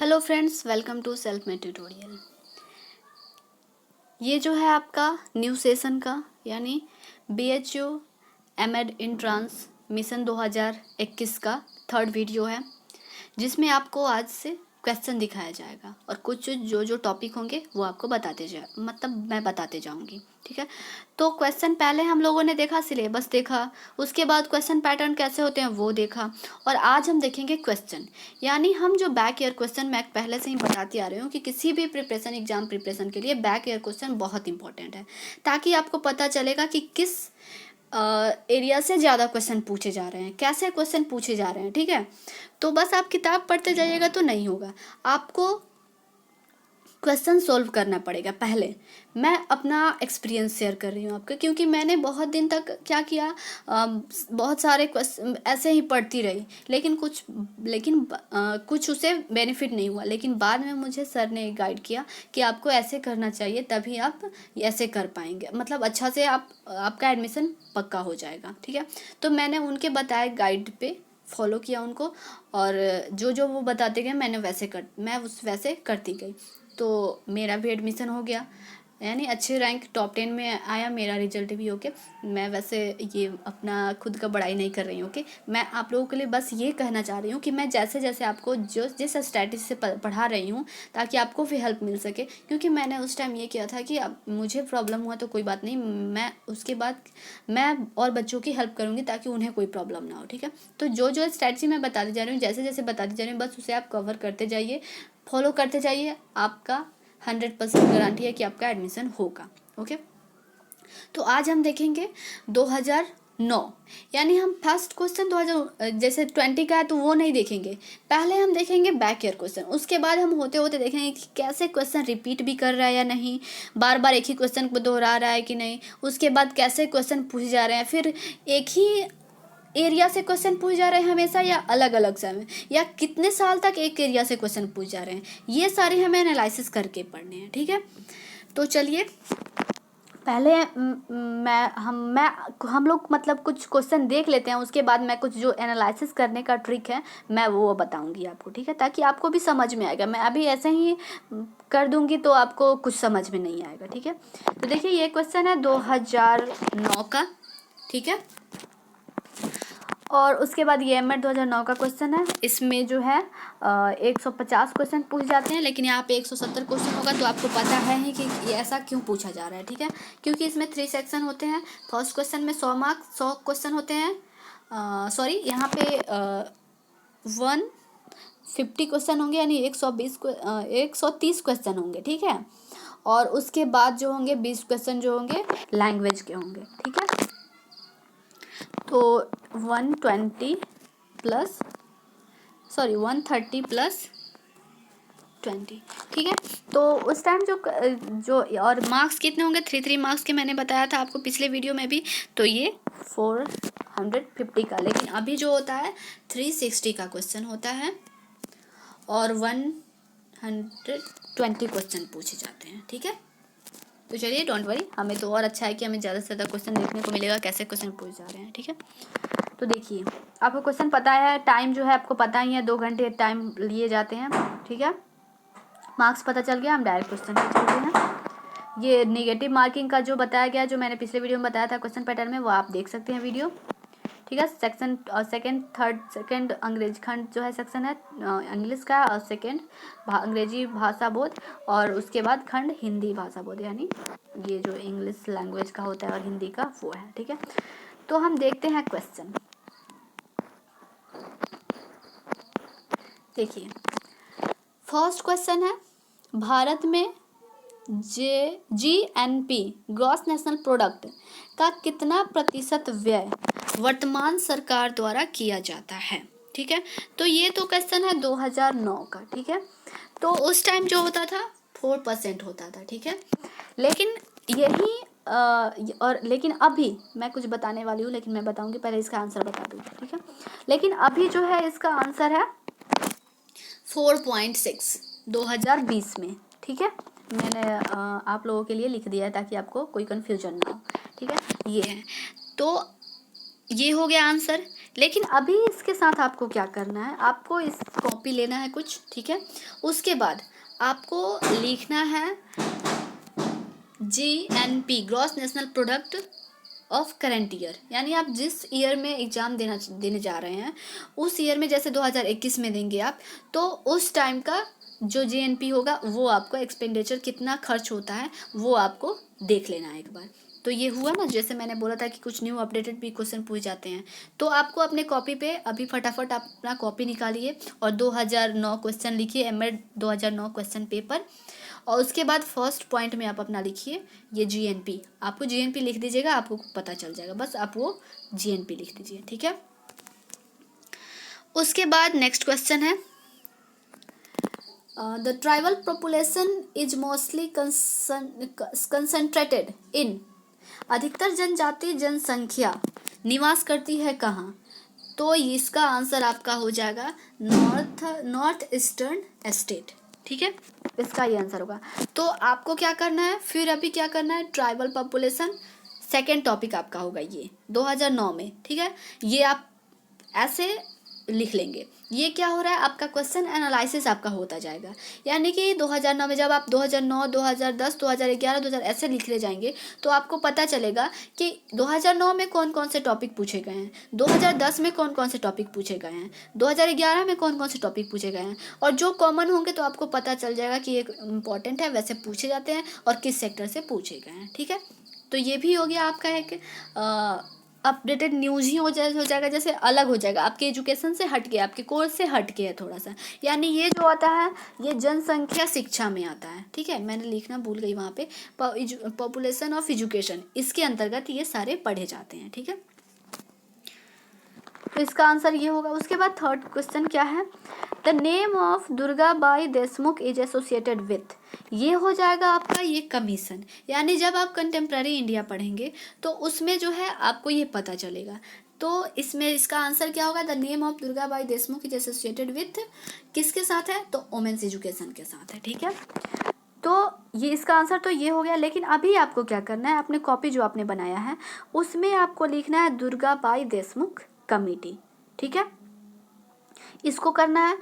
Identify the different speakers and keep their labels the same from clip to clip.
Speaker 1: Hello friends, welcome to self made tutorial. ये जो है आपका न्यू सेशन का यानी BHU MEd in transmission 2021 का थर्ड वीडियो है, जिसमें आपको आज से क्वेश्चन दिखाया जाएगा और कुछ जो टॉपिक होंगे वो आपको मैं बताते जाऊंगी। ठीक है, तो क्वेश्चन पहले हम लोगों ने देखा, सिलेबस देखा, उसके बाद क्वेश्चन पैटर्न कैसे होते हैं वो देखा, और आज हम देखेंगे क्वेश्चन। यानी हम जो बैक ईयर क्वेश्चन, मैं पहले से ही बताती आ रही हूँ कि किसी भी एग्जाम प्रिपरेशन के लिए बैक ईयर क्वेश्चन बहुत इंपॉर्टेंट है, ताकि आपको पता चलेगा कि किस एरिया से ज़्यादा क्वेश्चन पूछे जा रहे हैं, कैसे क्वेश्चन पूछे जा रहे हैं। ठीक है, तो बस आप किताब पढ़ते जाइएगा तो नहीं होगा, आपको क्वेश्चन सोल्व करना पड़ेगा। पहले मैं अपना एक्सपीरियंस शेयर कर रही हूँ आपको, क्योंकि मैंने बहुत दिन तक क्या किया, बहुत सारे क्वेश्चन ऐसे ही पढ़ती रही, लेकिन कुछ उसे बेनिफिट नहीं हुआ। लेकिन बाद में मुझे सर ने गाइड किया कि आपको ऐसे करना चाहिए, तभी आप ऐसे कर पाएंगे, मतलब अच्छा से आपका एडमिशन पक्का हो जाएगा। ठीक है, तो मैंने उनके बताए गाइड पे फॉलो किया उनको, और जो वो बताते गए मैं वैसे करती गई, तो मेरा भी एडमिशन हो गया, यानी अच्छे रैंक टॉप 10 में आया मेरा रिजल्ट भी। ओके, मैं वैसे ये अपना खुद का बड़ाई नहीं कर रही हूँ। ओके, मैं आप लोगों के लिए बस ये कहना चाह रही हूँ कि मैं जैसे जैसे आपको जिस स्ट्रैटेजी से पढ़ा रही हूँ, ताकि आपको भी हेल्प मिल सके। क्योंकि मैंने उस टाइम ये किया था कि अब मुझे प्रॉब्लम हुआ तो कोई बात नहीं, मैं उसके बाद मैं और बच्चों की हेल्प करूँगी ताकि उन्हें कोई प्रॉब्लम ना हो। ठीक है, तो जो स्ट्रैटेजी मैं बताती जा रही हूँ, जैसे जैसे बताती जा रही हूँ, बस उसे आप कवर करते जाइए, फॉलो करते जाइए, आपका 100% गारंटी है कि आपका एडमिशन होगा। ओके, तो आज हम देखेंगे 2009, यानी हम फर्स्ट क्वेश्चन 2000 जैसे 20 का है तो वो नहीं देखेंगे, पहले हम देखेंगे बैक ईयर क्वेश्चन। उसके बाद हम होते होते देखेंगे कि कैसे क्वेश्चन रिपीट भी कर रहा है या नहीं, बार बार एक ही क्वेश्चन को दोहरा रहा है कि नहीं, उसके बाद कैसे क्वेश्चन पूछे जा रहे हैं, फिर एक ही एरिया से क्वेश्चन पूछ जा रहे हैं हमेशा, या अलग अलग समय, या कितने साल तक एक एरिया से क्वेश्चन पूछ जा रहे हैं, ये सारे हमें एनालिसिस करके पढ़ने हैं। ठीक है, तो चलिए पहले हम लोग मतलब कुछ क्वेश्चन देख लेते हैं, उसके बाद मैं कुछ जो एनालिसिस करने का ट्रिक है मैं वो बताऊंगी आपको। ठीक है, ताकि आपको भी समझ में आएगा, मैं अभी ऐसे ही कर दूंगी तो आपको कुछ समझ में नहीं आएगा। ठीक है, तो देखिए ये क्वेश्चन है 2009 का। ठीक है, और उसके बाद ये एमएड 2009 का क्वेश्चन है, इसमें जो है 150 क्वेश्चन पूछ जाते हैं, लेकिन यहाँ पे 170 क्वेश्चन होगा, तो आपको पता है ही कि ये ऐसा क्यों पूछा जा रहा है। ठीक है, क्योंकि इसमें 3 सेक्शन होते हैं। फर्स्ट क्वेश्चन में 100 क्वेश्चन होते हैं, सॉरी यहाँ पे 150 क्वेश्चन होंगे, यानी 130 क्वेश्चन होंगे। ठीक है, और उसके बाद जो होंगे 20 क्वेश्चन जो होंगे लैंग्वेज के होंगे। ठीक है, तो 130 प्लस 20। ठीक है, तो उस टाइम जो और मार्क्स कितने होंगे, 3 मार्क्स के मैंने बताया था आपको पिछले वीडियो में भी, तो ये 450 का। लेकिन अभी जो होता है 360 का क्वेश्चन होता है, और 120 क्वेश्चन पूछे जाते हैं। ठीक है, तो चलिए डोंट वरी, हमें तो और अच्छा है कि हमें ज़्यादा से ज़्यादा क्वेश्चन देखने को मिलेगा कैसे क्वेश्चन पूछे जा रहे हैं। ठीक है, तो देखिए आपको क्वेश्चन पता है, टाइम जो है आपको पता ही है, 2 घंटे टाइम लिए जाते हैं। ठीक है, मार्क्स पता चल गया, हम डायरेक्ट क्वेश्चन पे चलते हैं। ये नेगेटिव मार्किंग का जो बताया गया, जो मैंने पिछले वीडियो में बताया था क्वेश्चन पैटर्न में, वो आप देख सकते हैं वीडियो। ठीक है, सेक्शन सेकंड अंग्रेजी खंड जो है सेक्शन है इंग्लिश का, और सेकंड अंग्रेजी भाषा बोध, और उसके बाद खंड हिंदी भाषा बोध, यानी ये जो इंग्लिश लैंग्वेज का होता है और हिंदी का वो है। ठीक है, तो हम देखते हैं क्वेश्चन। देखिए फर्स्ट क्वेश्चन है, भारत में GNP ग्रॉस नेशनल प्रोडक्ट का कितना प्रतिशत व्यय वर्तमान सरकार द्वारा किया जाता है। ठीक है, तो ये तो क्वेश्चन है 2009 का। ठीक है, तो उस टाइम जो होता था 4% होता था। ठीक है, लेकिन यही लेकिन अभी मैं कुछ बताने वाली हूँ, लेकिन मैं बताऊंगी, पहले इसका आंसर बता दूँगी। ठीक है, लेकिन अभी जो है इसका आंसर है 4.6 2020 में। ठीक है, मैंने आप लोगों के लिए लिख दिया है ताकि आपको कोई कन्फ्यूजन ना हो। ठीक है, ये है, तो ये हो गया आंसर। लेकिन अभी इसके साथ आपको क्या करना है, आपको इस कॉपी लेना है कुछ, ठीक है। उसके बाद आपको लिखना है GNP, gross national product of current year, यानी आप जिस ईयर में एग्ज़ाम देने जा रहे हैं उस ईयर में, जैसे 2021 में देंगे आप, तो उस टाइम का जो GNP होगा वो आपको एक्सपेंडिचर कितना खर्च होता है वो आपको देख लेना है एक बार। तो ये हुआ ना, जैसे मैंने बोला था कि कुछ न्यू अपडेटेड भी क्वेश्चन पूछ जाते हैं। तो आपको अपने कॉपी पे अभी फटाफट अपना कॉपी निकालिए और 2009 क्वेश्चन लिखिए, एमएड 2009 क्वेश्चन पेपर। और उसके बाद फर्स्ट पॉइंट में आप अपना लिखिए ये GNP, आपको GNP लिख दीजिएगा, आपको पता चल जाएगा, बस आप वो GNP लिख दीजिए, ठीक है। उसके बाद नेक्स्ट क्वेश्चन है, the tribal population is mostly concentrated इन, अधिकतर जनजाति जनसंख्या निवास करती है कहाँ? तो इसका आंसर आपका हो जाएगा नॉर्थ ईस्टर्न स्टेट, ठीक है, इसका ये आंसर होगा। तो आपको क्या करना है फिर, अभी क्या करना है, ट्राइबल पॉपुलेशन सेकेंड टॉपिक आपका होगा ये 2009 में, ठीक है। ये आप ऐसे लिख लेंगे। ये क्या हो रहा है, आपका क्वेश्चन एनालिसिस आपका होता जाएगा, यानी कि 2009 में जब आप 2009, 2010, 2011, 2000 ऐसे लिख ले जाएंगे तो आपको पता चलेगा कि 2009 में कौन कौन से टॉपिक पूछे गए हैं, 2010 में कौन कौन से टॉपिक पूछे गए हैं, 2011 में कौन कौन से टॉपिक पूछे गए हैं, और जो कॉमन होंगे तो आपको पता चल जाएगा कि एक इम्पॉर्टेंट है, वैसे पूछे जाते हैं और किस सेक्टर से पूछे गए हैं, ठीक है। तो ये भी हो गया आपका एक अपडेटेड न्यूज़ ही हो जाएगा, जैसे अलग हो जाएगा, आपके एजुकेशन से हट के, आपके कोर्स से हट के है थोड़ा सा, यानी ये जो आता है ये जनसंख्या शिक्षा में आता है, ठीक है। मैंने लिखना भूल गई वहाँ पे, पॉपुलेशन ऑफ एजुकेशन, इसके अंतर्गत ये सारे पढ़े जाते हैं, ठीक है। तो इसका आंसर ये होगा। उसके बाद थर्ड क्वेश्चन क्या है, the name of Durgabai Deshmukh is associated with, ये हो जाएगा आपका ये कमीशन, यानी जब आप कंटेम्प्रेरी इंडिया पढ़ेंगे तो उसमें जो है आपको ये पता चलेगा। तो इसमें इसका आंसर क्या होगा, the name of Durgabai Deshmukh is associated with, किसके साथ है, तो वुमेन्स एजुकेशन के साथ है, ठीक है। तो ये इसका आंसर तो ये हो गया, लेकिन अभी आपको क्या करना है, अपने कॉपी जो आपने बनाया है उसमें आपको लिखना है दुर्गाबाई देशमुख कमेटी, ठीक है, इसको करना है।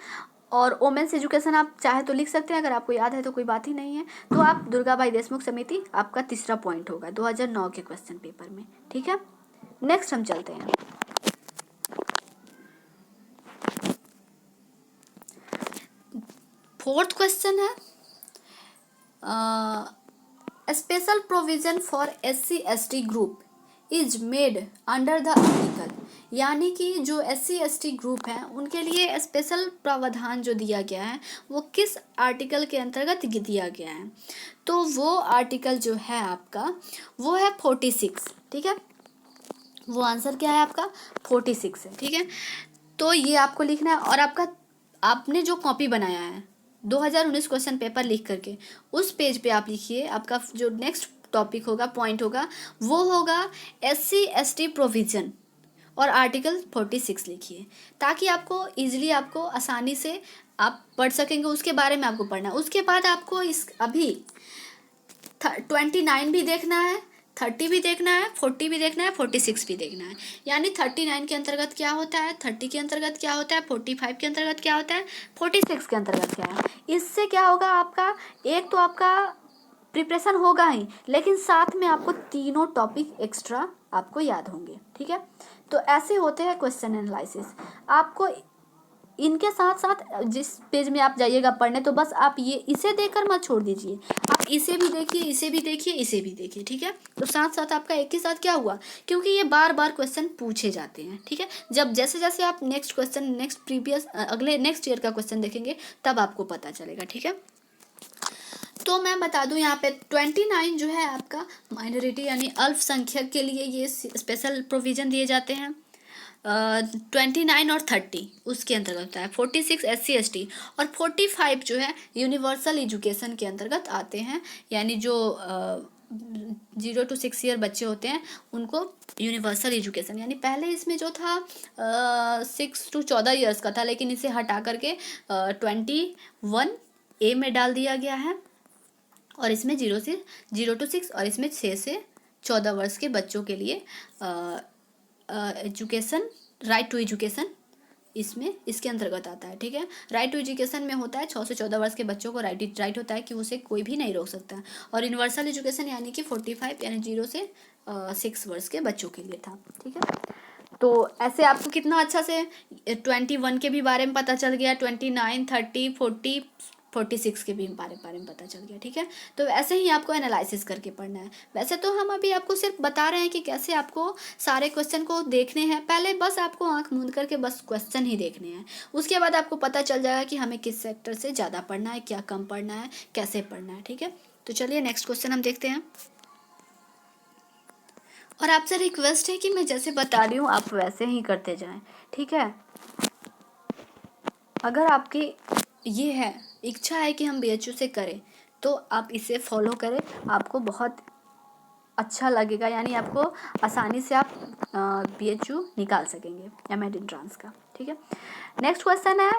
Speaker 1: और वोमेन्स एजुकेशन आप चाहे तो लिख सकते हैं, अगर आपको याद है तो कोई बात ही नहीं है। तो आप दुर्गाबाई देशमुख समिति आपका तीसरा पॉइंट होगा 2009 के क्वेश्चन पेपर में, ठीक है। नेक्स्ट हम चलते हैं, फोर्थ क्वेश्चन है, special provision for SC/ST group is made under the article, यानी कि जो SC/ST ग्रुप हैं उनके लिए स्पेशल प्रावधान जो दिया गया है वो किस आर्टिकल के अंतर्गत दिया गया है, तो वो आर्टिकल जो है आपका वो है 46, ठीक है। वो आंसर क्या है आपका 46 है, ठीक है। तो ये आपको लिखना है, और आपने जो कॉपी बनाया है 2019 क्वेश्चन पेपर लिख करके उस पेज पे आप लिखिए, आपका जो नेक्स्ट टॉपिक होगा, पॉइंट होगा, वो होगा SC/ST प्रोविजन और आर्टिकल 46 लिखिए, ताकि आपको इजीली, आपको आसानी से आप पढ़ सकेंगे, उसके बारे में आपको पढ़ना है। उसके बाद आपको इस अभी 29 भी देखना है, 30 भी देखना है, 40 भी देखना है, 46 भी देखना है। यानी 39 के अंतर्गत क्या होता है, 30 के अंतर्गत क्या होता है, 45 के अंतर्गत क्या होता है, 46 के अंतर्गत क्या है। इससे क्या होगा, आपका एक तो आपका प्रिपरेशन होगा ही, लेकिन साथ में आपको तीनों टॉपिक एक्स्ट्रा आपको याद होंगे, ठीक है। तो ऐसे होते हैं क्वेश्चन एनालिसिस। आपको इनके साथ साथ जिस पेज में आप जाइएगा पढ़ने, तो बस आप ये इसे देखकर मत छोड़ दीजिए, आप इसे भी देखिए, इसे भी देखिए, इसे भी देखिए, ठीक है। तो साथ साथ आपका एक ही साथ क्या हुआ, क्योंकि ये बार बार क्वेश्चन पूछे जाते हैं, ठीक है। जब जैसे जैसे आप नेक्स्ट क्वेश्चन, नेक्स्ट प्रीवियस अगले नेक्स्ट ईयर का क्वेश्चन देखेंगे तब आपको पता चलेगा, ठीक है। तो मैं बता दूं यहाँ पे 29 जो है आपका माइनॉरिटी यानी अल्पसंख्यक के लिए ये स्पेशल प्रोविज़न दिए जाते हैं। 29 और 30 उसके अंतर्गत होता है। 46 SC/ST और 45 जो है यूनिवर्सल एजुकेशन के अंतर्गत आते हैं, यानी जो 0 to 6 ईयर बच्चे होते हैं उनको यूनिवर्सल एजुकेशन, यानी पहले इसमें जो था 6 to 14 ईयर्स का था, लेकिन इसे हटा करके 21A में डाल दिया गया है, और इसमें 0 to 6 और इसमें 6 से 14 वर्ष के बच्चों के लिए एजुकेशन राइट टू एजुकेशन इसमें इसके अंतर्गत आता है, ठीक है। राइट टू एजुकेशन में होता है 6 से 14 वर्ष के बच्चों को राइट होता है कि उसे कोई भी नहीं रोक सकता। और यूनिवर्सल एजुकेशन यानी कि 45 यानी 0 से 6 वर्ष के बच्चों के लिए था, ठीक है। तो ऐसे आपको कितना अच्छा से 21 के भी बारे में पता चल गया, 29, 30, 40, 46 के भी बारे में पता चल गया, ठीक है। तो ऐसे ही आपको एनालिसिस करके पढ़ना है। वैसे तो हम अभी आपको सिर्फ बता रहे हैं कि कैसे आपको सारे क्वेश्चन को देखने हैं। पहले बस आपको आंख मूंद करके बस क्वेश्चन ही देखने हैं, उसके बाद आपको पता चल जाएगा कि हमें किस सेक्टर से ज़्यादा पढ़ना है, क्या कम पढ़ना है, कैसे पढ़ना है, ठीक है। तो चलिए नेक्स्ट क्वेश्चन हम देखते हैं। और आपसे रिक्वेस्ट है कि मैं जैसे बता रही हूँ आप वैसे ही करते जाएं, ठीक है। अगर आपकी ये है इच्छा है कि हम BHU से करें तो आप इसे फॉलो करें, आपको बहुत अच्छा लगेगा, यानी आपको आसानी से आप BHU निकाल सकेंगे एमएड एंट्रांस का, ठीक है। नेक्स्ट क्वेश्चन है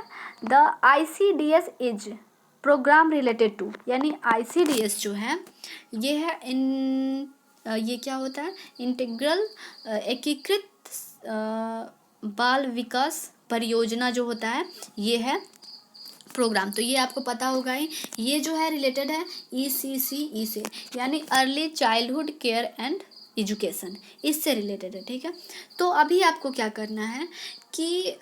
Speaker 1: the ICDS is programme related to, यानी ICDS जो है ये है ये क्या होता है, इंटीग्रल एकीकृत बाल विकास परियोजना जो होता है ये है प्रोग्राम। तो ये आपको पता होगा ही, ये जो है रिलेटेड है ECCE से, यानी early childhood care and education, इससे रिलेटेड है, ठीक है। तो अभी आपको क्या करना है कि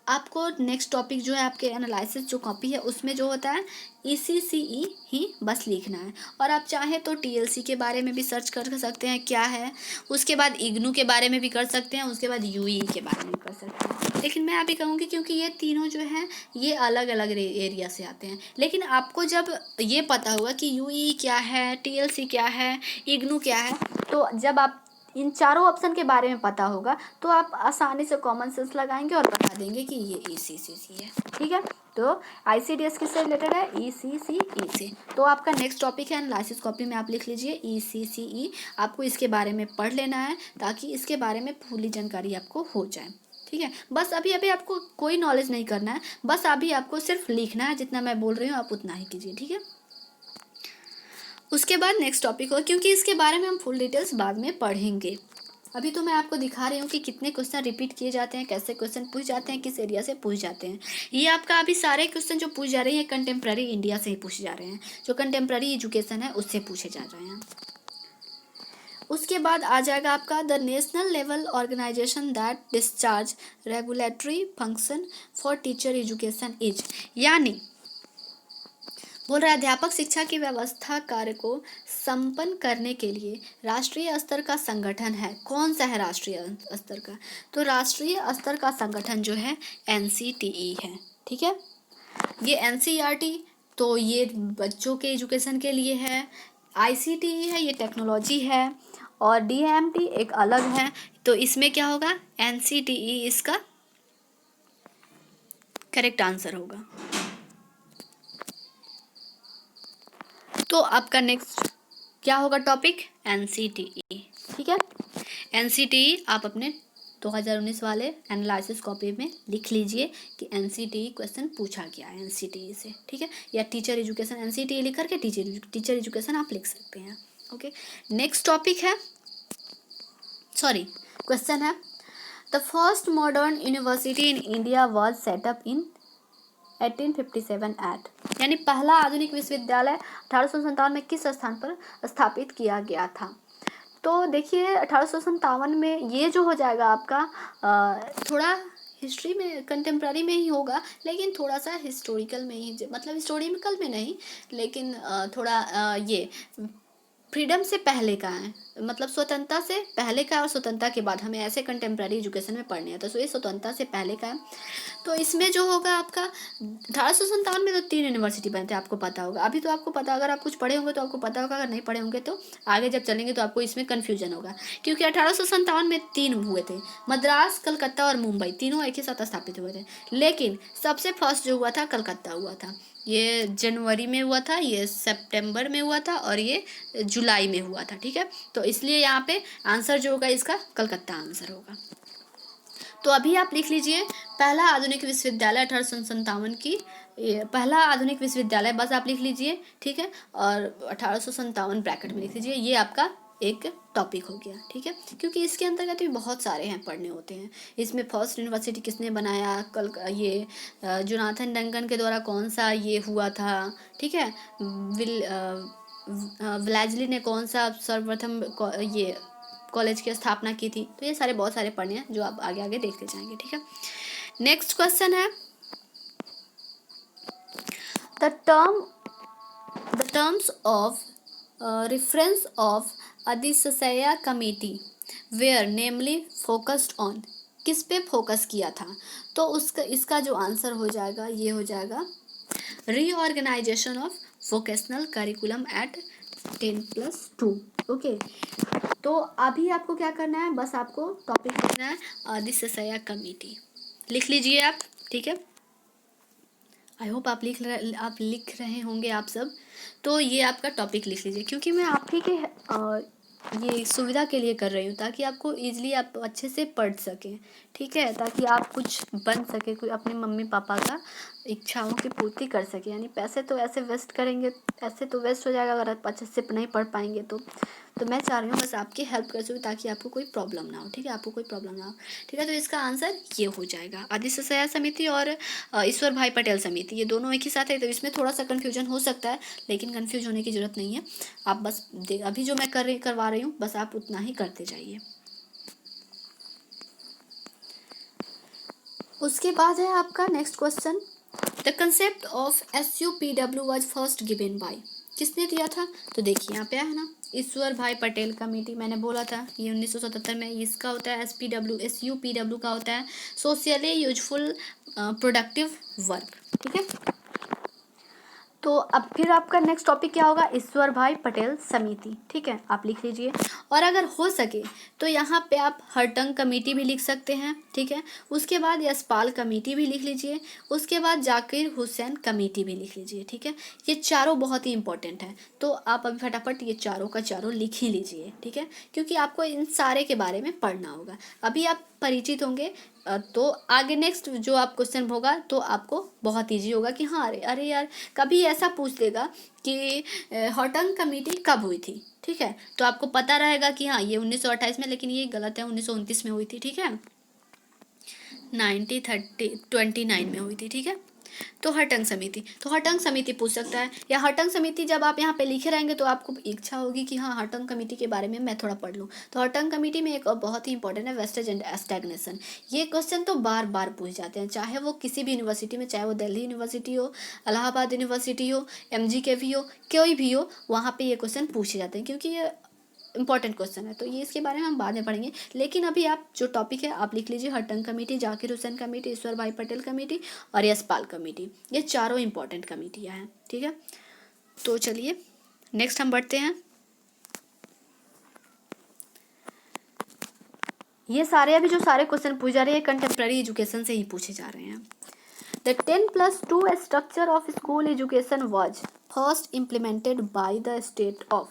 Speaker 1: आपको नेक्स्ट टॉपिक जो है आपके एनालिसिस जो कॉपी है उसमें जो होता है ECCE ही बस लिखना है। और आप चाहें तो TLC के बारे में भी सर्च कर सकते हैं क्या है, उसके बाद IGNOU के बारे में भी कर सकते हैं, उसके बाद UE के बारे में भी कर सकते हैं। लेकिन मैं अभी कहूँगी क्योंकि ये तीनों जो हैं ये अलग अलग एरिया से आते हैं। लेकिन आपको जब ये पता होगा कि UE क्या है, TLC क्या है, IGNOU क्या है, तो जब आप इन चारों ऑप्शन के बारे में पता होगा तो आप आसानी से कॉमन सेंस लगाएंगे और बता देंगे कि ये ECCE है, ठीक है। तो ICDS किससे रिलेटेड है, ECCE से। तो आपका नेक्स्ट टॉपिक है एनालिसिस, कॉपी में आप लिख लीजिए ECCE। आपको इसके बारे में पढ़ लेना है ताकि इसके बारे में पूरी जानकारी आपको हो जाए, ठीक है। बस अभी अभी आपको कोई नॉलेज नहीं करना है, बस अभी आपको सिर्फ लिखना है, जितना मैं बोल रही हूँ आप उतना ही कीजिए, ठीक है। उसके बाद नेक्स्ट टॉपिक हो, क्योंकि इसके बारे में हम फुल डिटेल्स बाद में पढ़ेंगे। अभी तो मैं आपको दिखा रही हूँ कि कितने क्वेश्चन रिपीट किए जाते हैं, कैसे क्वेश्चन पूछ जाते हैं, किस एरिया से पूछ जाते हैं। ये आपका अभी सारे क्वेश्चन जो पूछ जा रहे हैं कंटेम्प्रेरी इंडिया से ही पूछे जा रहे हैं, जो कंटेम्प्रेरी एजुकेशन है उससे पूछे जा रहे हैं। उसके बाद आ जाएगा आपका the national level organisation that discharge regulatory function for teacher education is, यानी बोल रहा है अध्यापक शिक्षा की व्यवस्था कार्य को संपन्न करने के लिए राष्ट्रीय स्तर का संगठन है। कौन सा है राष्ट्रीय स्तर का, तो राष्ट्रीय स्तर का संगठन जो है NCTE है, ठीक है। ये NCERT तो ये बच्चों के एजुकेशन के लिए है, ICTE है ये टेक्नोलॉजी है, और DMT एक अलग है। तो इसमें क्या होगा, NCTE इसका करेक्ट आंसर होगा। तो आपका नेक्स्ट क्या होगा टॉपिक, NCTE, ठीक है। NCTE आप अपने 2019 वाले एनालिसिस कॉपी में लिख लीजिए कि NCTE क्वेश्चन पूछा गया है NCTE से, ठीक है। या टीचर एजुकेशन NCTE लिख करके टीचर एजुकेशन आप लिख सकते हैं, ओके। नेक्स्ट टॉपिक है, सॉरी क्वेश्चन है the first modern university in India was set up in 1857 at, यानी पहला आधुनिक विश्वविद्यालय 1857 में किस स्थान पर स्थापित किया गया था। तो देखिए 1857 में ये जो हो जाएगा आपका थोड़ा हिस्ट्री में कंटेम्प्रेरी में ही होगा, लेकिन थोड़ा सा हिस्टोरिकल में ही, मतलब हिस्टोरिकल में नहीं, लेकिन थोड़ा ये फ्रीडम से पहले का है, मतलब स्वतंत्रता से पहले का और स्वतंत्रता के बाद, हमें ऐसे कंटेम्प्रेरी एजुकेशन में पढ़ने हैं तो ये स्वतंत्रता से पहले का है। तो इसमें जो होगा आपका 1857 में तो 3 यूनिवर्सिटी बने थे, आपको पता होगा। अभी तो आपको पता, अगर आप कुछ पढ़े होंगे तो आपको पता होगा, अगर नहीं पढ़े होंगे तो आगे जब चलेंगे तो आपको इसमें कन्फ्यूजन होगा, क्योंकि 1857 में 3 हुए थे, मद्रास, कलकत्ता और मुंबई, तीनों एक ही साथ स्थापित हुए थे। लेकिन सबसे फर्स्ट जो हुआ था कलकत्ता हुआ था, ये जनवरी में हुआ था, ये सितंबर में हुआ था, और ये जुलाई में हुआ था, ठीक है। तो इसलिए यहाँ पे आंसर जो होगा इसका कलकत्ता आंसर होगा। तो अभी आप लिख लीजिए पहला आधुनिक विश्वविद्यालय 1857 की, पहला आधुनिक विश्वविद्यालय बस आप लिख लीजिए, ठीक है। और 1857 ब्रैकेट में लिख लीजिए, ये आपका एक टॉपिक हो गया, ठीक है। क्योंकि इसके अंतर्गत भी बहुत सारे हैं पढ़ने होते हैं। इसमें फर्स्ट यूनिवर्सिटी किसने बनाया, कल ये जोनाथन डंकन के द्वारा कौन सा ये हुआ था, ठीक है। व्लाजिली ने कौन सा सर्वप्रथम ये कॉलेज की स्थापना की थी। तो ये सारे बहुत सारे पढ़ने हैं जो आप आगे आगे देखते जाएंगे, ठीक है। नेक्स्ट क्वेश्चन है the terms of reference of Adiseshiah committee where namely focused on, किस पे फोकस किया था। तो उसका इसका जो आंसर हो जाएगा ये हो जाएगा reorganisation of vocational curriculum at 10+2। Okay, तो अभी आपको क्या करना है, बस आपको टॉपिक लिखना है अधिसया कमेटी, लिख लीजिए आप, ठीक है। आई होप आप लिख रहे होंगे आप सब। तो ये आपका टॉपिक लिख लीजिए, क्योंकि मैं आप ही के ये सुविधा के लिए कर रही हूँ, ताकि आपको ईजिली आप अच्छे से पढ़ सकें, ठीक है। ताकि आप कुछ बन सके, कोई अपने मम्मी पापा का इच्छाओं की पूर्ति कर सके। यानी पैसे तो ऐसे वेस्ट करेंगे, ऐसे तो वेस्ट हो जाएगा अगर आप अच्छे से नहीं पढ़ पाएंगे तो मैं चाह रही हूँ बस आपकी हेल्प कर सकूँ, ताकि आपको कोई प्रॉब्लम ना हो, ठीक है, आपको कोई प्रॉब्लम ना हो, ठीक है। तो इसका आंसर ये हो जाएगा अधिसया समिति और ईश्वर भाई पटेल समिति, ये दोनों एक ही साथ है। तो इसमें थोड़ा सा कन्फ्यूजन हो सकता है, लेकिन कन्फ्यूज होने की ज़रूरत नहीं है। आप बस अभी जो मैं करवा रही हूँ बस आप उतना ही करते जाइए। उसके बाद है आपका next question, the concept of SUPW was first given by, किसने दिया था। तो देखिए यहाँ पे है ना, ईश्वर भाई पटेल कमेटी, मैंने बोला था ये 1977 में। इसका होता है SUPW का होता है सोशली यूजफुल प्रोडक्टिव वर्क, ठीक है। तो अब फिर आपका नेक्स्ट टॉपिक क्या होगा, ईश्वर भाई पटेल समिति, ठीक है, आप लिख लीजिए। और अगर हो सके तो यहाँ पे आप हरटंग कमेटी भी लिख सकते हैं, ठीक है। उसके बाद यशपाल कमेटी भी लिख लीजिए, उसके बाद जाकिर हुसैन कमेटी भी लिख लीजिए, ठीक है। ये चारों बहुत ही इंपॉर्टेंट है, तो आप अभी फटाफट ये चारों का चारों लिख ही लीजिए, ठीक है। क्योंकि आपको इन सारे के बारे में पढ़ना होगा। अभी आप परिचित होंगे तो आगे नेक्स्ट जो आप क्वेश्चन होगा तो आपको बहुत इजी होगा कि हाँ अरे यार कभी ऐसा पूछ देगा कि हॉटंग कमेटी कब हुई थी, ठीक है। तो आपको पता रहेगा कि हाँ ये 1928 में, लेकिन ये गलत है, 1929 में हुई थी, ठीक है। 1929 में हुई थी, ठीक है। तो हरटंग समिति पूछ सकता है, या हरटंग समिति जब आप यहाँ पे लिखे रहेंगे तो आपको इच्छा होगी कि हाँ हरटंग कमेटी के बारे में मैं थोड़ा पढ़ लूँ। तो हरटंग कमेटी में एक और बहुत ही इंपॉर्टेंट है वेस्टेज एंड स्टैग्नेशन। ये क्वेश्चन तो बार बार पूछ जाते हैं, चाहे वो किसी भी यूनिवर्सिटी में, चाहे वो दिल्ली यूनिवर्सिटी हो, इलाहाबाद यूनिवर्सिटी हो, MGKV हो, कोई भी हो, वहाँ पर ये क्वेश्चन पूछे जाते हैं, क्योंकि ये इंपॉर्टेंट क्वेश्चन है। तो ये इसके बारे में हम बाद में पढ़ेंगे, लेकिन अभी आप जो टॉपिक है आप लिख लीजिए हरटंग कमेटी, जाकिर हुसैन कमेटी, ईश्वर भाई पटेल कमेटी और यशपाल कमेटी। ये चारों इंपॉर्टेंट कमेटियाँ हैं, ठीक है। तो चलिए नेक्स्ट हम बढ़ते हैं। ये सारे अभी जो सारे क्वेश्चन पूछे जा रहे हैं कंटेम्प्रेरी एजुकेशन से ही पूछे जा रहे हैं। The 10+2 structure of school education was first implemented by the state of,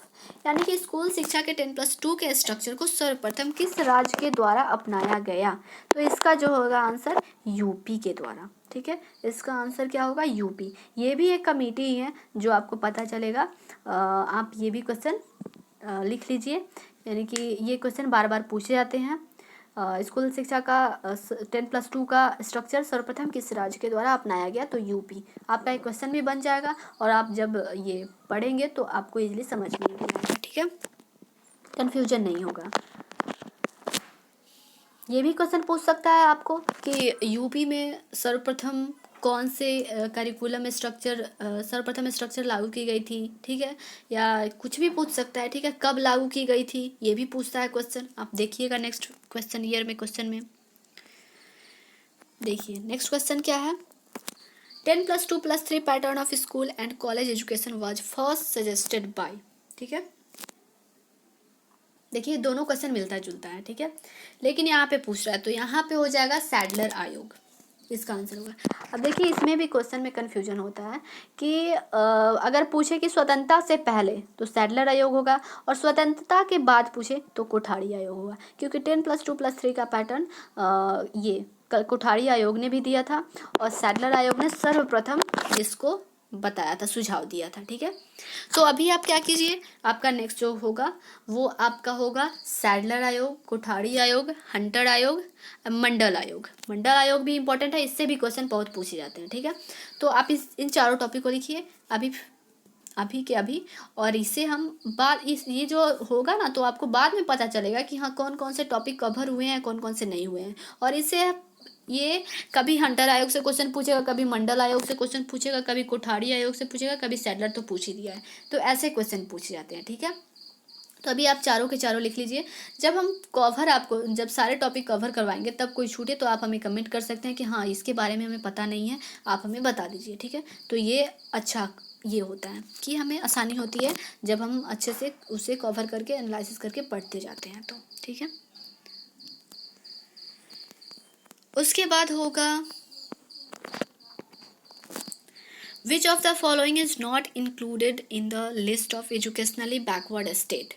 Speaker 1: यानी कि स्कूल शिक्षा के 10+2 के स्ट्रक्चर को सर्वप्रथम किस राज्य के द्वारा अपनाया गया। तो इसका जो होगा आंसर यूपी के द्वारा, ठीक है। इसका आंसर क्या होगा, यूपी। ये भी एक कमेटी ही है जो आपको पता चलेगा। आप ये भी क्वेश्चन लिख लीजिए, यानी कि ये क्वेश्चन बार बार पूछे जाते हैं। स्कूल शिक्षा का 10+2 का स्ट्रक्चर सर्वप्रथम किस राज्य के द्वारा अपनाया गया, तो यूपी। आपका एक क्वेश्चन भी बन जाएगा और आप जब ये पढ़ेंगे तो आपको इजीली समझ में आएगा, ठीक है, कन्फ्यूजन नहीं होगा। ये भी क्वेश्चन पूछ सकता है आपको कि यूपी में सर्वप्रथम कौन से सर्वप्रथम स्ट्रक्चर लागू की गई थी, ठीक है, या कुछ भी पूछ सकता है, ठीक है। कब लागू की गई थी ये भी पूछता है क्वेश्चन। आप देखिएगा नेक्स्ट क्वेश्चन ईयर में, क्वेश्चन में देखिए नेक्स्ट क्वेश्चन क्या है। 10+2+3 pattern of school and college education was first suggested by, ठीक है। देखिए दोनों क्वेश्चन मिलता जुलता है, ठीक है, लेकिन यहाँ पे पूछ रहा है तो यहाँ पे हो जाएगा सैडलर आयोग, इसका आंसर होगा। अब देखिए इसमें भी क्वेश्चन में कन्फ्यूजन होता है कि अगर पूछे कि स्वतंत्रता से पहले तो सैडलर आयोग होगा, और स्वतंत्रता के बाद पूछे तो कोठारी आयोग होगा, क्योंकि 10+2+3 का पैटर्न ये कोठारी आयोग ने भी दिया था और सैडलर आयोग ने सर्वप्रथम इसको बताया था, सुझाव दिया था। ठीक है, तो अभी आप क्या कीजिए, आपका नेक्स्ट जो होगा वो आपका होगा सैडलर आयोग, कोठारी आयोग, हंटर आयोग, मंडल आयोग। मंडल आयोग भी इंपॉर्टेंट है, इससे भी क्वेश्चन बहुत पूछे जाते हैं। ठीक है, तो आप इन चारों टॉपिक को लिखिए अभी अभी के अभी, और इसे हम बाद इस ये जो होगा ना तो आपको बाद में पता चलेगा कि हाँ कौन कौन से टॉपिक कवर हुए हैं, कौन कौन से नहीं हुए हैं। और इससे ये कभी हंटर आयोग से क्वेश्चन पूछेगा, कभी मंडल आयोग से क्वेश्चन पूछेगा, कभी कोठारी आयोग से पूछेगा, कभी सैडलर तो पूछ ही दिया है, तो ऐसे क्वेश्चन पूछे जाते हैं। ठीक है, तो अभी आप चारों के चारों लिख लीजिए। जब हम आपको जब सारे टॉपिक कवर करवाएंगे तब कोई छूटे तो आप हमें कमेंट कर सकते हैं कि हाँ इसके बारे में हमें पता नहीं है, आप हमें बता दीजिए। ठीक है, तो ये अच्छा ये होता है कि हमें आसानी होती है जब हम अच्छे से उसे कवर करके एनालिसिस करके पढ़ते जाते हैं। तो ठीक है, उसके बाद होगा Which of the following is not included in the list of educationally backward state?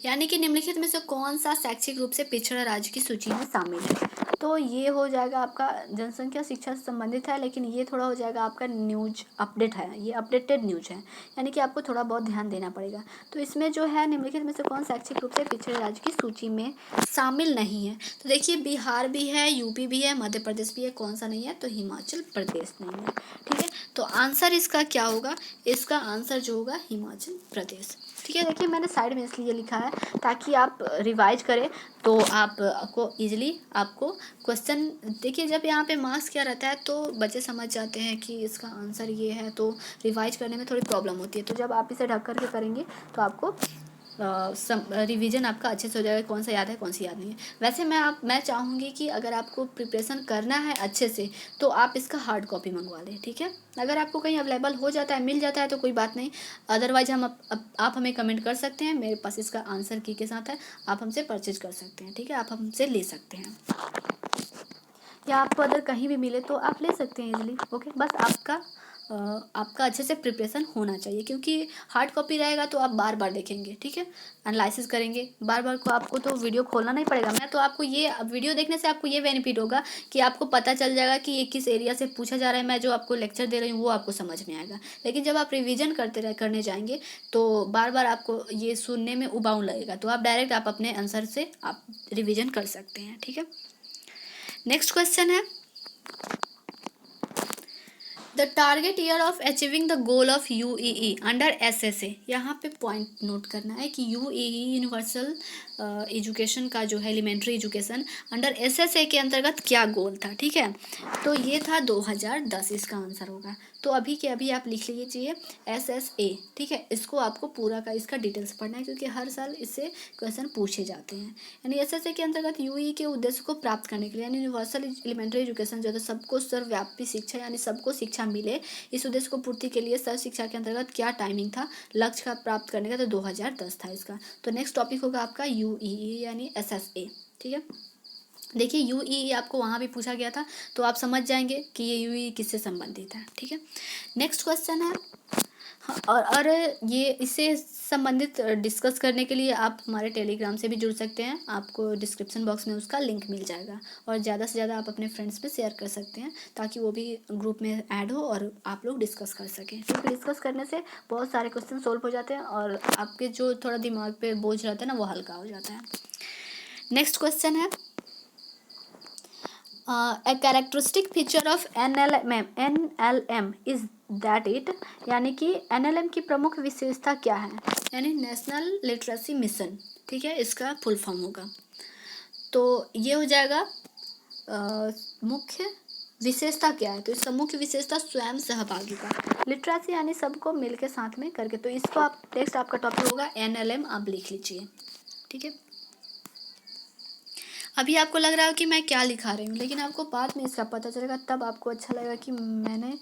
Speaker 1: यानी कि निम्नलिखित में से कौन सा शैक्षिक रूप से पिछड़ा राज्य की सूची में शामिल है? तो ये हो जाएगा आपका जनसंख्या शिक्षा से संबंधित है, लेकिन ये थोड़ा हो जाएगा आपका न्यूज अपडेट है, ये अपडेटेड न्यूज है, यानी कि आपको थोड़ा बहुत ध्यान देना पड़ेगा। तो इसमें जो है निम्नलिखित में से कौन शैक्षिक रूप से पिछड़े राज्य की सूची में शामिल नहीं है? तो देखिए बिहार भी है, यूपी भी है, मध्य प्रदेश भी है, कौन सा नहीं है? तो हिमाचल प्रदेश नहीं है। ठीक है, तो आंसर इसका क्या होगा? इसका आंसर जो होगा हिमाचल प्रदेश। ठीक है, देखिए मैंने साइड में इसलिए लिखा है ताकि आप रिवाइज करें तो आपको इजीली आपको क्वेश्चन देखिए, जब यहाँ पे मार्क्स क्या रहता है तो बच्चे समझ जाते हैं कि इसका आंसर ये है, तो रिवाइज करने में थोड़ी प्रॉब्लम होती है। तो जब आप इसे ढक करके करेंगे तो आपको रिवीजन आपका अच्छे से हो जाएगा, कौन सा याद है कौन सी याद नहीं है। वैसे मैं चाहूँगी कि अगर आपको प्रिपरेशन करना है अच्छे से तो आप इसका हार्ड कॉपी मंगवा लें। ठीक है, अगर आपको कहीं अवेलेबल हो जाता है, मिल जाता है तो कोई बात नहीं, अदरवाइज हम आप हमें कमेंट कर सकते हैं, मेरे पास इसका आंसर की के साथ है, आप हमसे परचेज कर सकते हैं। ठीक है, आप हमसे ले सकते हैं, या आपको अगर कहीं भी मिले तो आप ले सकते हैं इजीली। ओके, बस आपका अच्छे से प्रिपरेशन होना चाहिए, क्योंकि हार्ड कॉपी रहेगा तो आप बार बार देखेंगे। ठीक है, एनालिसिस करेंगे बार बार को आपको तो वीडियो खोलना नहीं पड़ेगा। मैं तो आपको ये वीडियो देखने से आपको ये बेनिफिट होगा कि आपको पता चल जाएगा कि ये किस एरिया से पूछा जा रहा है, मैं जो आपको लेक्चर दे रही हूँ वो आपको समझ में आएगा। लेकिन जब आप रिविजन करने जाएंगे तो बार बार आपको ये सुनने में उबाऊ लगेगा, तो आप डायरेक्ट आप अपने आंसर से आप रिविजन कर सकते हैं। ठीक है, नेक्स्ट क्वेश्चन है the target year of achieving the goal of UEE under SSA. यहाँ पे पॉइंट नोट करना है कि यूईई यूनिवर्सल एजुकेशन का जो है एलिमेंट्री एजुकेशन अंडर एसएसए के अंतर्गत क्या गोल था। ठीक है, तो ये था 2010, इसका आंसर होगा। तो अभी के अभी आप लिख लीजिए एसएसए। ठीक है, इसको आपको पूरा का इसका डिटेल्स पढ़ना है, क्योंकि हर साल इससे क्वेश्चन पूछे जाते हैं। यानी एसएसए के अंतर्गत यूई के उद्देश्य को प्राप्त करने के लिए, यानी यूनिवर्सल एलिमेंट्री एजुकेशन जो है सबको सर्वव्यापी शिक्षा, यानी सबको शिक्षा मिले, इस उद्देश्य को पूर्ति के लिए सर्व शिक्षा के अंतर्गत क्या टाइमिंग था लक्ष्य का प्राप्त करने का? तो 2010 था इसका। तो नेक्स्ट टॉपिक होगा आपका यूईई यानी एसएसए। ठीक है, देखिए यूईई आपको वहाँ भी पूछा गया था, तो आप समझ जाएंगे कि ये यूईई किससे संबंधित है। ठीक है, नेक्स्ट क्वेश्चन है हाँ, और ये इससे संबंधित डिस्कस करने के लिए आप हमारे टेलीग्राम से भी जुड़ सकते हैं, आपको डिस्क्रिप्शन बॉक्स में उसका लिंक मिल जाएगा, और ज़्यादा से ज़्यादा आप अपने फ्रेंड्स में शेयर कर सकते हैं ताकि वो भी ग्रुप में ऐड हो और आप लोग डिस्कस कर सकें, क्योंकि डिस्कस करने से बहुत सारे क्वेश्चन सोल्व हो जाते हैं और आपके जो थोड़ा दिमाग पे बोझ रहता है ना वो हल्का हो जाता है। नेक्स्ट क्वेश्चन है a characteristic feature of NLM is that it, यानी कि NLM की प्रमुख विशेषता क्या है? यानी नेशनल लिटरेसी मिशन। ठीक है, इसका फुल फॉर्म होगा, तो ये हो जाएगा मुख्य विशेषता क्या है? तो इसका मुख्य विशेषता स्वयं सहभागिता, लिटरेसी यानी सबको मिलके साथ में करके। तो इसको आप टेक्स्ट आपका टॉपिक होगा NLM, आप लिख लीजिए। ठीक है, अभी आपको लग रहा है कि मैं क्या लिखा रही हूँ, लेकिन आपको बाद में इसका पता चलेगा, तब आपको अच्छा लगेगा कि मैंने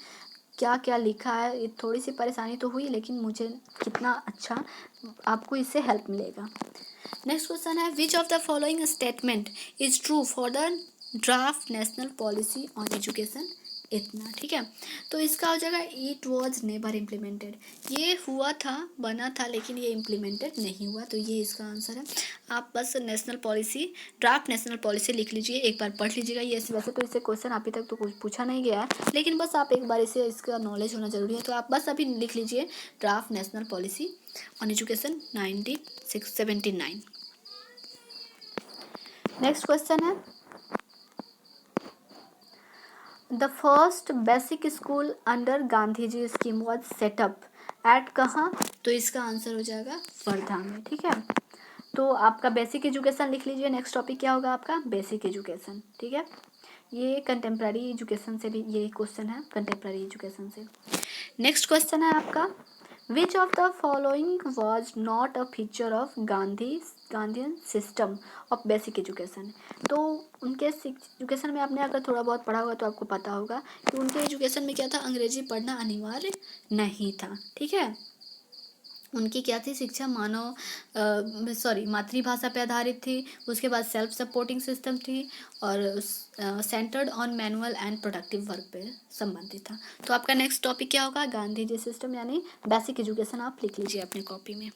Speaker 1: क्या क्या लिखा है। ये थोड़ी सी परेशानी तो हुई, लेकिन मुझे कितना अच्छा आपको इससे हेल्प मिलेगा। नेक्स्ट क्वेश्चन है विच of the following statement is true for the draft national policy on education इतना, ठीक है। तो इसका हो जाएगा इट वॉज नेवर इम्प्लीमेंटेड, ये हुआ था, बना था, लेकिन ये इम्प्लीमेंटेड नहीं हुआ, तो ये इसका आंसर है। आप बस national policy, draft national policy लिख लीजिए, एक बार पढ़ लीजिएगा। ये वैसे तो इससे क्वेश्चन अभी तक तो कुछ पूछा नहीं गया है, लेकिन बस आप एक बार इसे, इसका नॉलेज होना जरूरी है। तो आप बस अभी लिख लीजिए draft national policy on education 1979। Next question है, the first basic school under Gandhi ji scheme was set up at कहाँ, तो इसका आंसर हो जाएगा वर्धा में, ठीक है। तो आपका बेसिक एजुकेशन लिख लीजिए। नेक्स्ट टॉपिक क्या होगा आपका, बेसिक एजुकेशन, ठीक है। ये कंटेम्प्रेरी एजुकेशन से भी ये क्वेश्चन है, कंटेम्प्रेरी एजुकेशन से। नेक्स्ट क्वेश्चन है आपका, विच of the following was not a feature of Gandhian system of basic education. तो उनके एजुकेशन में आपने अगर थोड़ा बहुत पढ़ा होगा तो आपको पता होगा कि उनके एजुकेशन में क्या था, अंग्रेजी पढ़ना अनिवार्य नहीं था, ठीक है। उनकी क्या थी, शिक्षा मातृभाषा पे आधारित थी। उसके बाद सेल्फ सपोर्टिंग सिस्टम थी और centred on manual and productive work पे संबंधित था। तो आपका नेक्स्ट टॉपिक क्या होगा, गांधी जी सिस्टम यानी बेसिक एजुकेशन, आप लिख लीजिए अपनी कॉपी में।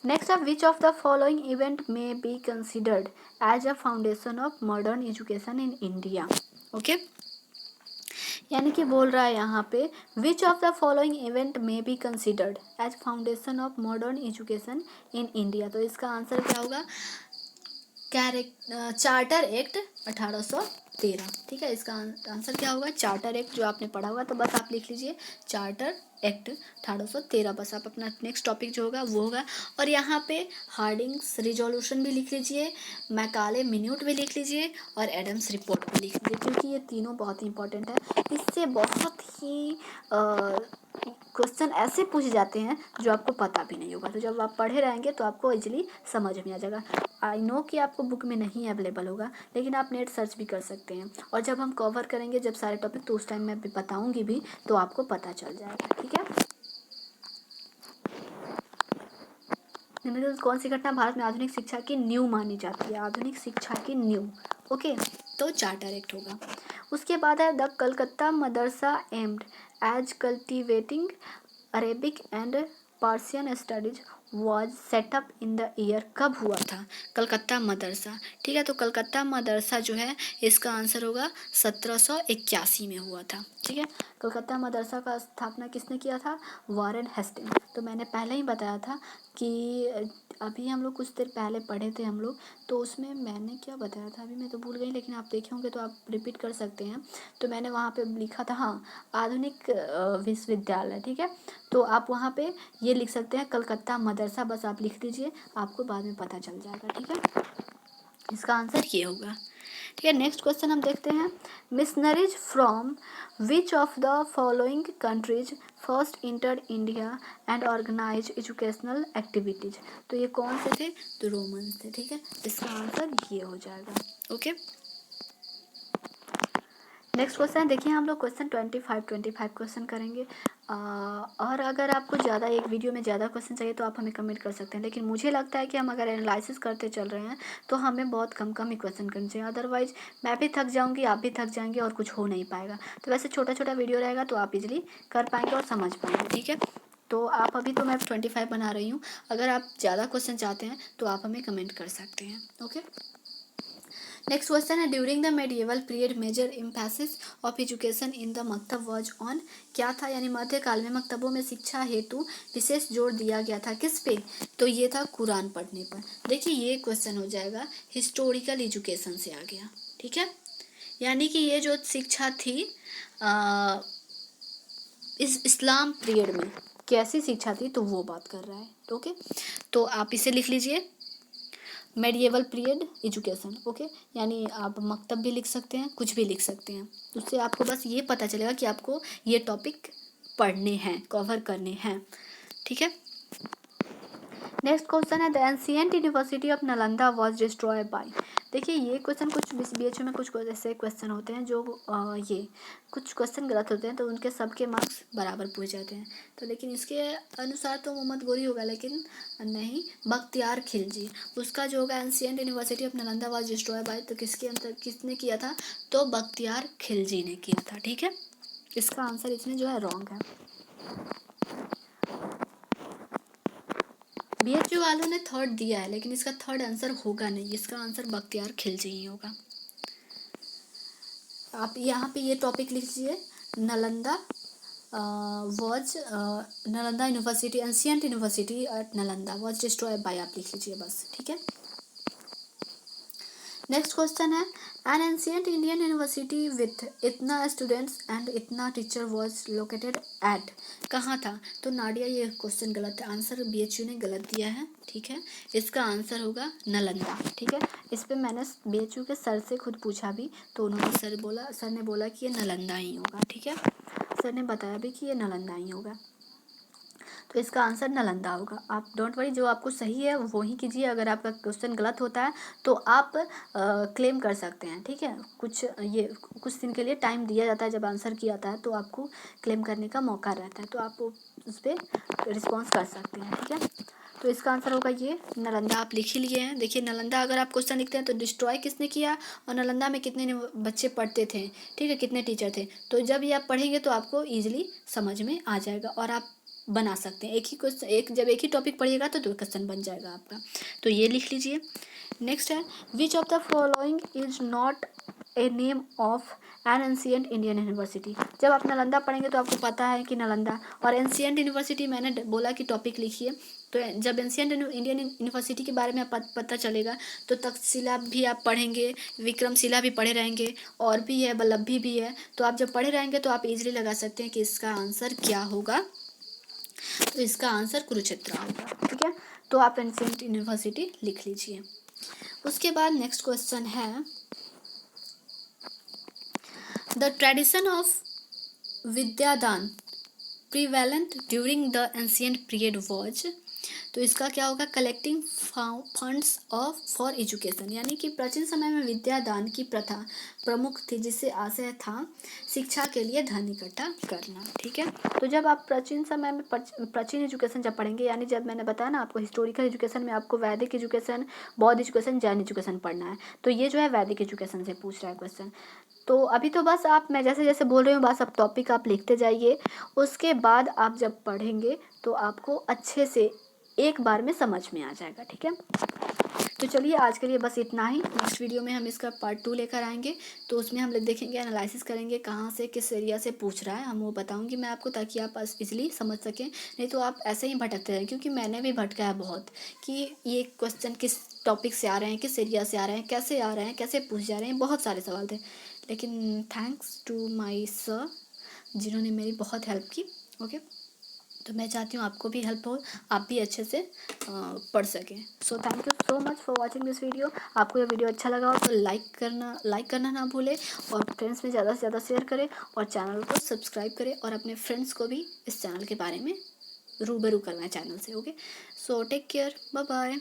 Speaker 1: नेक्स्ट आप, which of the following event may be considered as a foundation of modern education in India, okay. यानी कि बोल रहा है यहाँ पे, which of the following event may be considered as foundation of modern education in India. तो इसका answer क्या होगा, चार्टर एक्ट 1813, ठीक है। इसका आंसर क्या होगा, चार्टर एक्ट, जो आपने पढ़ा होगा। तो बस आप लिख लीजिए चार्टर एक्ट 1813, बस आप अपना नेक्स्ट टॉपिक जो होगा वो होगा। और यहाँ पे हार्डिंग्स रिजोल्यूशन भी लिख लीजिए, मैकाले मिन्यूट भी लिख लीजिए और एडम्स रिपोर्ट भी लिख लीजिए, क्योंकि ये तीनों बहुत ही इंपॉर्टेंट है। इससे बहुत ही क्वेश्चन ऐसे पूछे जाते हैं जो आपको पता भी नहीं होगा। तो जब आप पढ़े रहेंगे तो आपको इजीली समझ में आ जाएगा। आई नो कि आपको बुक में नहीं अवेलेबल होगा, लेकिन आप नेट सर्च भी कर सकते हैं। और जब हम कवर करेंगे जब सारे टॉपिक, तो उस टाइम मैं भी बताऊंगी भी, तो आपको पता चल जाएगा, ठीक है। निम्नलिखित कौन सी घटना भारत में आधुनिक शिक्षा की नींव मानी जाती है, आधुनिक शिक्षा की नींव, ओके। तो चार्टर एक्ट होगा। उसके बाद है, the Calcutta Madrasa aimed as cultivating Arabic and Persian studies was set up in the year, कब हुआ था कलकत्ता मदरसा, ठीक है। तो कलकत्ता मदरसा जो है, इसका आंसर होगा 1781 में हुआ था, ठीक है। कलकत्ता मदरसा का स्थापना किसने किया था, वॉरेन हेस्टिंग। तो मैंने पहले ही बताया था कि अभी हम लोग कुछ देर पहले पढ़े थे हम लोग, तो उसमें मैंने क्या बताया था अभी मैं तो भूल गई, लेकिन आप देखे होंगे तो आप रिपीट कर सकते हैं। तो मैंने वहाँ पे लिखा था, हाँ, आधुनिक विश्वविद्यालय, ठीक है। तो आप वहाँ पे ये लिख सकते हैं कलकत्ता मदरसा, बस आप लिख दीजिए, आपको बाद में पता चल जाएगा, ठीक है। इसका आंसर ये होगा, ठीक है। नेक्स्ट क्वेश्चन हम देखते हैं, missionaries from which of the following countries first entered India and organise educational activities. तो ये कौन से थे, तो रोमन थे, ठीक है। इसका आंसर ये हो जाएगा, ओके। नेक्स्ट क्वेश्चन देखिए, हम लोग क्वेश्चन 25 क्वेश्चन करेंगे। और अगर आपको ज़्यादा, एक वीडियो में ज़्यादा क्वेश्चन चाहिए तो आप हमें कमेंट कर सकते हैं, लेकिन मुझे लगता है कि हम अगर एनालिसिस करते चल रहे हैं तो हमें बहुत कम ही क्वेश्चन करने चाहिए, अदरवाइज मैं भी थक जाऊंगी, आप भी थक जाएंगे और कुछ हो नहीं पाएगा। तो वैसे छोटा वीडियो रहेगा तो आप इजीली कर पाएंगे और समझ पाएंगे, ठीक है। तो आप अभी तो मैं 25 बना रही हूँ, अगर आप ज़्यादा क्वेश्चन चाहते हैं तो आप हमें कमेंट कर सकते हैं, ओके। नेक्स्ट क्वेश्चन है, during the medieval period major emphasis of education in the maktab was on, क्या था, यानी मध्यकाल में मकतबों में शिक्षा हेतु विशेष जोर दिया गया था, किस पे, तो ये था कुरान पढ़ने पर। देखिए ये क्वेश्चन हो जाएगा हिस्टोरिकल एजुकेशन से आ गया, ठीक है। यानी कि ये जो शिक्षा थी इस इस्लाम पीरियड में कैसी शिक्षा थी, तो वो बात कर रहा है, ओके। तो आप इसे लिख लीजिए, मेडिएवल पीरियड एजुकेशन, ओके। यानी आप मकतब भी लिख सकते हैं, कुछ भी लिख सकते हैं, उससे आपको बस ये पता चलेगा कि आपको ये टॉपिक पढ़ने हैं, कवर करने हैं, ठीक है। नेक्स्ट क्वेश्चन है the ancient university of Nalanda was destroy by. देखिए ये क्वेश्चन कुछ बीएचयू में कुछ ऐसे क्वेश्चन होते हैं जो ये कुछ क्वेश्चन गलत होते हैं तो उनके सबके मार्क्स बराबर पूछ जाते हैं। तो लेकिन इसके अनुसार तो मोहम्मद गोरी होगा, लेकिन नहीं, बख्तियार खिलजी। उसका जो होगा ancient university of Nalanda was destroy by, तो किसके अंदर किसने किया था, तो बख्तियार खिलजी ने किया था। ठीक है, इसका आंसर इसमें जो है रॉन्ग है। बीएचयू वालों ने थर्ड दिया है, लेकिन इसका थर्ड आंसर होगा नहीं, इसका आंसर बख्तियार खिलजी ही होगा। आप यहाँ पे ये टॉपिक लिख लीजिए, Nalanda Nalanda university, ancient university at Nalanda was destroy by, आप लिख लीजिए बस। ठीक है, नेक्स्ट क्वेश्चन है an ancient Indian university with इतना स्टूडेंट्स एंड इतना टीचर वाज लोकेटेड एट, कहाँ था, तो नाडिया। ये क्वेश्चन गलत है, आंसर बीएचयू ने गलत दिया है। ठीक है, इसका आंसर होगा नालंदा। ठीक है, इस पर मैंने बीएचयू के सर से खुद पूछा भी, तो उन्होंने सर ने बोला कि ये नालंदा ही होगा। ठीक है, सर ने बताया भी कि ये नालंदा ही होगा, तो इसका आंसर नालंदा होगा। आप डोंट वरी, जो आपको सही है वो ही कीजिए। अगर आपका क्वेश्चन गलत होता है तो आप क्लेम कर सकते हैं। ठीक है, कुछ दिन के लिए टाइम दिया जाता है, जब आंसर किया जाता है तो आपको क्लेम करने का मौका रहता है, तो आप उस पर रिस्पॉन्स कर सकते हैं। ठीक है, तो इसका आंसर होगा ये नालंदा। आप लिख ही लिए हैं। देखिए नालंदा अगर आप क्वेश्चन लिखते हैं तो डिस्ट्रॉय किसने किया और नालंदा में कितने बच्चे पढ़ते थे, ठीक है, कितने टीचर थे, तो जब ये आप पढ़ेंगे तो आपको ईजिली समझ में आ जाएगा और आप बना सकते हैं। एक ही क्वेश्चन, जब एक ही टॉपिक पढ़िएगा तो 2 क्वेश्चन बन जाएगा आपका, तो ये लिख लीजिए। नेक्स्ट है विच of the following is not a name of N ancient Indian university. जब आप नालंदा पढ़ेंगे तो आपको पता है कि नालंदा और एंशिएंट यूनिवर्सिटी, मैंने बोला कि टॉपिक लिखिए, तो जब एंशिएंट इंडियन यूनिवर्सिटी के बारे में पता चलेगा तो तक्षशिला भी आप पढ़ेंगे, विक्रमशिला भी पढ़े रहेंगे, और भी है, वल्लभी भी है, तो आप जब पढ़े रहेंगे तो आप इजीली लगा सकते हैं कि इसका आंसर क्या होगा, तो इसका आंसर कुरुक्षेत्र होगा। ठीक है, तो आप एंशिएंट यूनिवर्सिटी लिख लीजिए। उसके बाद नेक्स्ट क्वेश्चन है the tradition of vidyadan prevalent during the ancient period was, तो इसका क्या होगा, कलेक्टिंग फंड्स फॉर एजुकेशन, यानी कि प्राचीन समय में विद्यादान की प्रथा प्रमुख थी, जिससे आशय था शिक्षा के लिए धन इकट्ठा करना। ठीक है, तो जब आप प्राचीन समय में प्राचीन एजुकेशन जब पढ़ेंगे, यानी जब मैंने बताया ना आपको हिस्टोरिकल एजुकेशन में आपको वैदिक एजुकेशन, बौद्ध एजुकेशन, जैन एजुकेशन पढ़ना है, तो ये जो है वैदिक एजुकेशन से पूछ रहा है क्वेश्चन। तो अभी तो बस आप, मैं जैसे जैसे बोल रही हूँ बस अब टॉपिक आप लिखते जाइए, उसके बाद आप जब पढ़ेंगे तो आपको अच्छे से एक बार में समझ में आ जाएगा। ठीक है, तो चलिए आज के लिए बस इतना ही। नेक्स्ट वीडियो में हम इसका पार्ट 2 लेकर आएंगे, तो उसमें हम लोग देखेंगे, एनालिसिस करेंगे कहाँ से किस एरिया से पूछ रहा है, हम वो बताऊंगी मैं आपको, ताकि आप इजीली समझ सकें। नहीं तो आप ऐसे ही भटकते रहें, क्योंकि मैंने भी भटका है बहुत कि ये क्वेश्चन किस टॉपिक से आ रहे हैं, किस एरिया से आ रहे हैं, कैसे आ रहे हैं, कैसे पूछ जा रहे हैं, बहुत सारे सवाल थे। लेकिन थैंक्स टू माई सर जिन्होंने मेरी बहुत हेल्प की। ओके, तो मैं चाहती हूँ आपको भी हेल्प हो, आप भी अच्छे से पढ़ सकें। So thank you so much for watching this video. आपको ये वीडियो अच्छा लगा हो तो लाइक करना ना भूलें, और फ्रेंड्स में ज़्यादा से ज़्यादा शेयर करें, और चैनल को सब्सक्राइब करें, और अपने फ्रेंड्स को भी इस चैनल के बारे में रूबरू करना है चैनल से। Okay, so take care, bye bye.